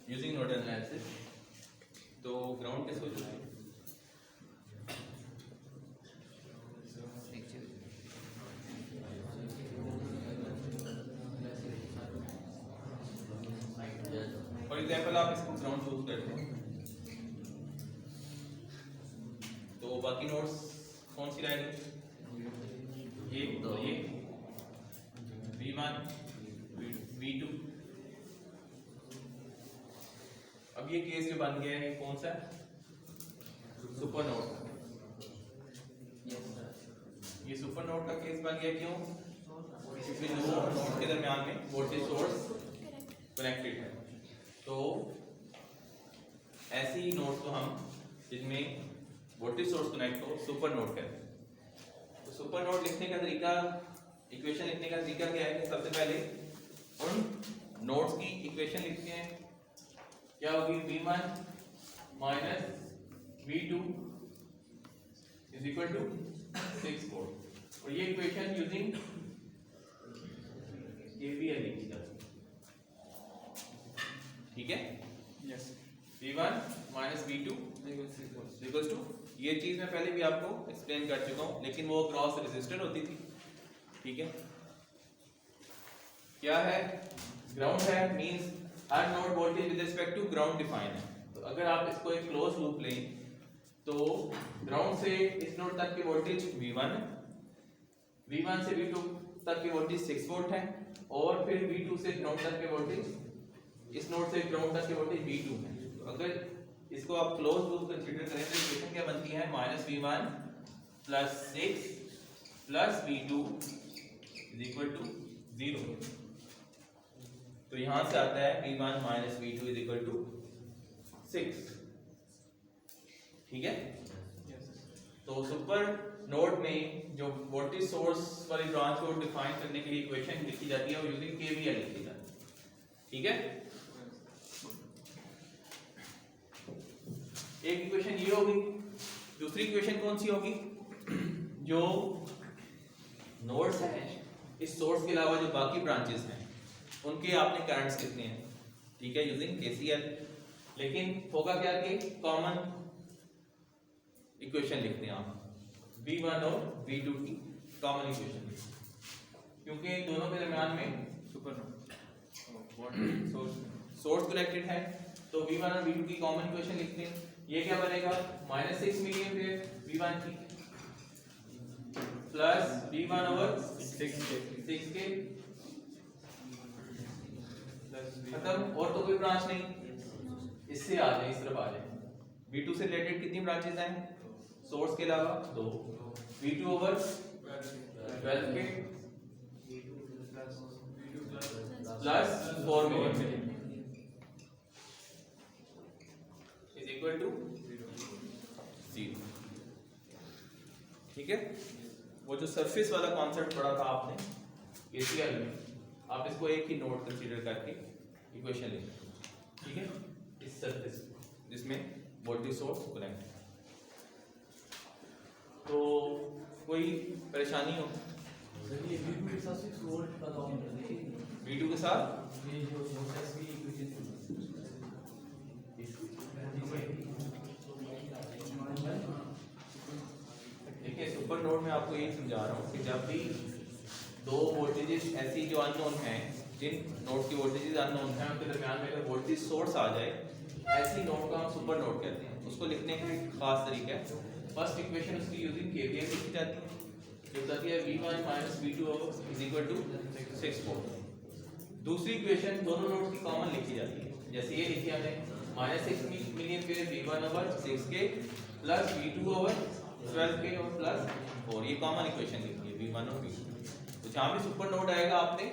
यूजिंग नोडल एनालिसिस। तो ग्राउंड किसको चुनाएं? फॉर एग्जांपल आप इसको ग्राउंड चूज करते हैं, तो बाकी नोड्स कौन सी रहेंगी? ये V1 V2। अब ये केस जो बन गया है कौन सा? सुपर नोड का। ये सुपर नोड का केस बन गया, क्यों? क्योंकि दो नोड के दरमियान में वोल्टेज सोर्स कनेक्टेड है। तो ऐसे ही नोड को हम जिसमें वोल्टेज सोर्स कनेक्ट हो सुपर नोड कहते हैं। तो सुपर नोड लिखने का तरीका, इक्वेशन लिखने का तरीका क्या है कि सबसे पहले उन नोड्स की इक्वेशन लिखते हैं। क्या होगी? V1 minus V2 is equal to 6 volt, और ये इक्वेशन यूजिंग KVL लिखी जाती है, ठीक है? Yes. V1 minus V2 equals to, ये चीज मैं पहले भी आपको एक्सप्लेन कर चुका हूं, लेकिन वो क्रॉस रेजिस्टर होती थी, ठीक है? क्या है? ग्राउंड है, मींस हर node voltage with respect to ground define है। तो अगर आप इसको एक क्लोज लूप लें तो ग्राउंड से इस नोड तक की वोल्टेज V1 है, V1 से V2 तक की वोल्टेज 6 वोल्ट है, और फिर V2 से ग्राउंड तक की वोल्टेज, इस नोड से ग्राउंड तक की वोल्टेज V2 है। तो अगर इसको आप क्लोज लूप कंसीडर करें तो इक्वेशन क्या बनती है? -V1 plus 6 plus V2 is equal to 0। तो यहां से आता है V1 minus V2 is equal to 6, ठीक है? तो सुपर नोड में जो वोल्टेज सोर्स वाली ब्रांच को डिफाइन करने के लिए इक्वेशन लिखी जाती है वो यूजिंग KVL लिखी जाती है, ठीक है? एक इक्वेशन ये होगी। दूसरी इक्वेशन कौन सी होगी? जो नोड्स हैं, इस सोर्स के अलावा जो बाकी ब्रांचेस हैं उनके आपने करंट्स लिखने हैं, ठीक है, यूजिंग KCL। लेकिन होगा क्या कि कॉमन इक्वेशन लिखते हैं आप, V1 और V2 की कॉमन इक्वेशन, क्योंकि दोनों के दरमियान में सुपर सोर्स कनेक्टेड है। तो V1 और V2 की कॉमन इक्वेशन लिखते हैं। ये क्या बनेगा? -6 मिलीएम्पियर V1 की प्लस V1 ओवर 6k खत्म, और तो कोई ब्रांच नहीं। इससे आ जाए, इस तरफ आ जाए। V2 से रिलेटेड कितनी ब्रांचेस हैं सोर्स के अलावा? 2। V2 ओवर 12 के plus 4 million is equal to 0। ठीक है, वो जो सरफेस वाला कॉन्सेप्ट पढ़ा था आपने एसीएल में, आप इसको एक ही नोड कंसीडर करके इक्वेशन लिखें। ठीक है, इस सरफेस जिसमें वोल्टेज सोर्स कनेक्ट है। तो कोई परेशानी हो? V2 के साथ 6 वोल्ट का काम कर देखिए। V2 के साथ ये जो सोर्सेस की इक्वेशन देखिए, सुपर नोड में आपको यही समझा रहा हूँ कि जब भी दो वोल्टेजेस ऐसी जो अननोन हैं, जिन नोड की वोल्टेजेस अननोन हैं, उनके दरमियान में अगर वोल्टेज सोर्स आ जाए, ऐसी नोड को हम सुपर नोड कहते हैं। उसको लिखने का एक खास तरीका है। फर्स्ट इक्वेशन उसकी यूजिंग केवीएल लिखी जाती है, जो कहती है V1 - V2 is equal to 6 volt. दूसरी इक्वेशन दोनों नोड्स की कॉमन लिखी जाती है, जैसे ये लिखी हमने -6 million pair V1 over 6K plus V2 over 12K और प्लस 4। ये कॉमन इक्वेशन लिखी है V1 और V2। तो जहाँ भी सुपर नोड आएगा आपने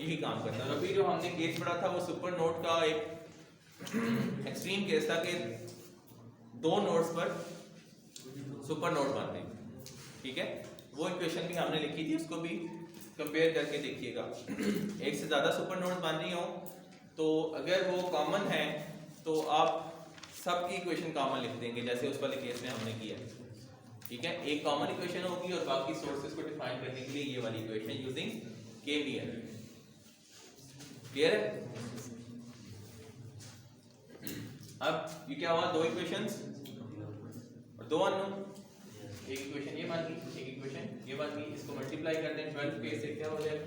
यही काम करना है। अभी जो हमने केस पढ़ा था वो सुपर नोड का एक एक्सट्रीम केस था कि दो नोड्स पर सुपर नोड बन रहे हैं। ठीक है, वो इक्वेशन भी हमने लिखी थी, उसको भी कंपेयर करके देखिएगा। एक से ज़्यादा सुपर नोड बन रही हो तो अगर वो कॉमन है तो आप सबकी इक्वेशन कॉमन लिख देंगे, जैसे उस वाले केस में हमने किया। ठीक है, एक कॉमन इक्वेशन होगी और बाकी सोर्सेस को डिफाइन करने के लिए ये वाली इक्वेशन यूजिंग केवीएल। क्लियर है? अब ये क्या हुआ, दो इक्वेशंस और दो अननोन। एक इक्वेशन ये बन गई, एक इक्वेशन ये बन गई। इसको मल्टीप्लाई कर दें 12 पे से, क्या हो जाएगा?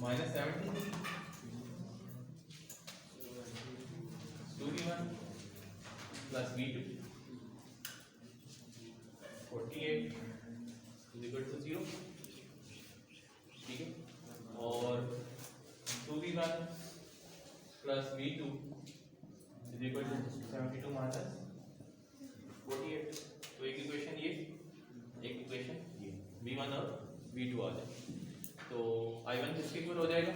-17 2v1 प्लस v2 48 इज इक्वल टू 0। ठीक है, और 2v1 प्लस v2 is equal to 72 minus 48। तो एक इक्वेशन ये, एक इक्वेशन ये, v1 और v2 आ जाए। तो i1 किसके इक्वल हो जाएगा?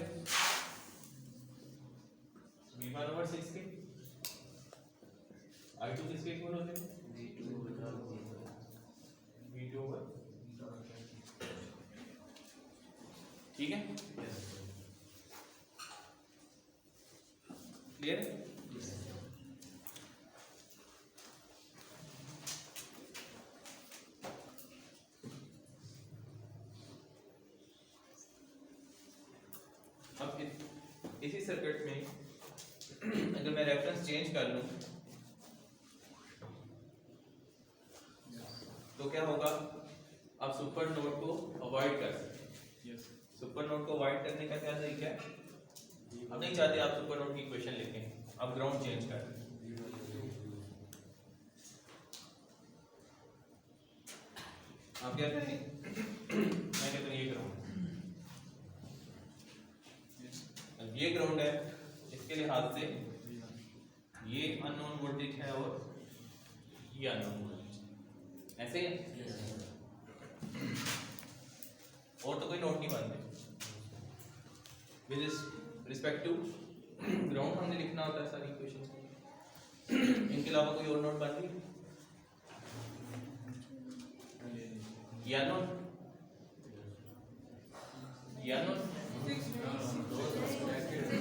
v1 ओवर 6 के। i2 किसके इक्वल हो जाएगा? v2 over. ठीक है, क्लियर है? अब इसी सर्किट में अगर मैं रेफरेंस चेंज कर लूं तो क्या होगा? आप सुपर नोड को अवॉइड कर सकते हैं। सुपर नोड को अवॉइड करने का क्या तरीका है? हम नहीं चाहते आप सुपर नोड की इक्वेशन लिखें, आप ग्राउंड चेंज कर दें। आप क्या करेंगे? मैं कहता हूं ये ग्राउंड, ये ग्राउंड है, इसके लिहाज से ये अननोन वोल्टेज है और ये अननोन वोल्टेज, ऐसे है। और तो कोई नोड नहीं बनते। विद रिस्पेक्ट टू ग्राउंड हमने लिखना होता है सारी इक्वेशन। इनके अलावा कोई और नोड बन रही? या नोड, या नोड।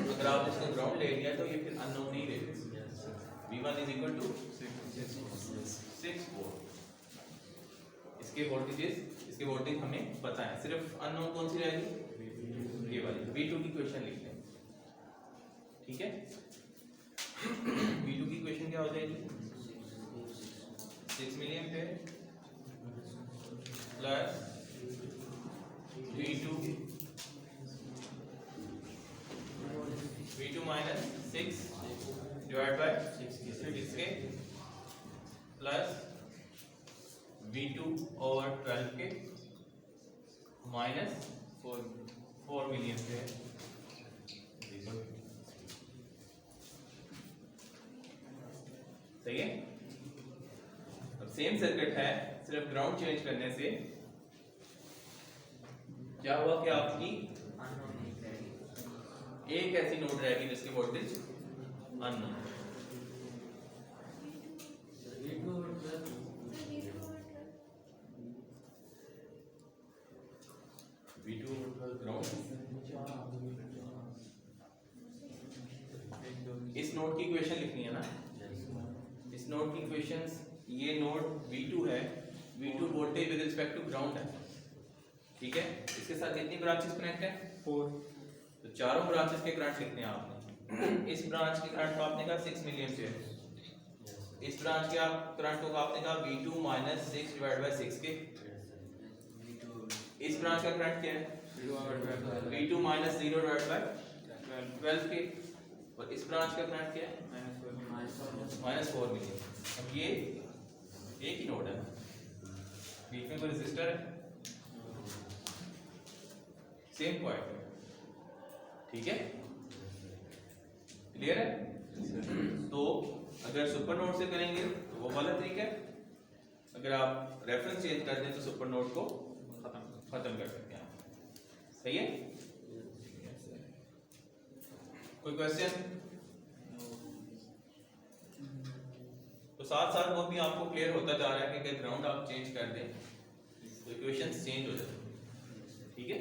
अगर आप इसको ग्राउंड ले लिया तो ये फिर अननोन नहीं रहेगा। V1 is equal to 6 volt. इसके वोल्टेज हमें पता है, सिर्फ अननोन कौन सी रहेगी? ये वाली। V2 की इक्वेशन लिख लें। ठीक है, V2 की इक्वेशन क्या हो जाएगी? 6 मिलियन पे plus V2 minus 6 divide bye 6K plus V2 over 12K minus 4 million पे सेम सर्किट है, सिर्फ ग्राउंड चेंज करने से क्या हुआ कि आपकी एक ऐसी नोड रहेगी जिसकी वोल्टेज अननोन। V2 ground. इस नोड की इक्वेशन लिखनी है ना, इस नोड की इक्वेशंस, ये नोड V2 है, V2 voltage with respect to ground है, ठीक है। इसके साथ कितनी ब्रांचेस कनेक्ट है? 4। तो चारों ब्रांचेस के करंट लिखने हैं आपने। इस ब्रांच के करंट को आपने कहा 6 मिली एम्पीयर, इस ब्रांच के आप करंट को आपने कहा V2 माइनस 6 डिवाइड बाय 6 के। इस ब्रांच का करंट क्या है? V2 माइनस 0 डिवाइड बाय 12 के। और इस ब्रांच का करंट क्या है? माइनस 4 मिली। अब ये एक ही नोड है, बीच में कोई रेजिस्टर है, सेम पॉइंट, ठीक है, क्लियर है? तो अगर सुपर नोड से करेंगे तो वो वाला तरीका है, अगर आप रेफरेंस चेंज कर दें तो सुपर नोड को खत्म कर सकते हैं आप, सही है? कोई क्वेश्चन? तो साथ साथ वो भी आपको क्लियर होता जा रहा है कि अगर ग्राउंड आप चेंज कर दें तो इक्वेशन चेंज हो जाती है, ठीक है।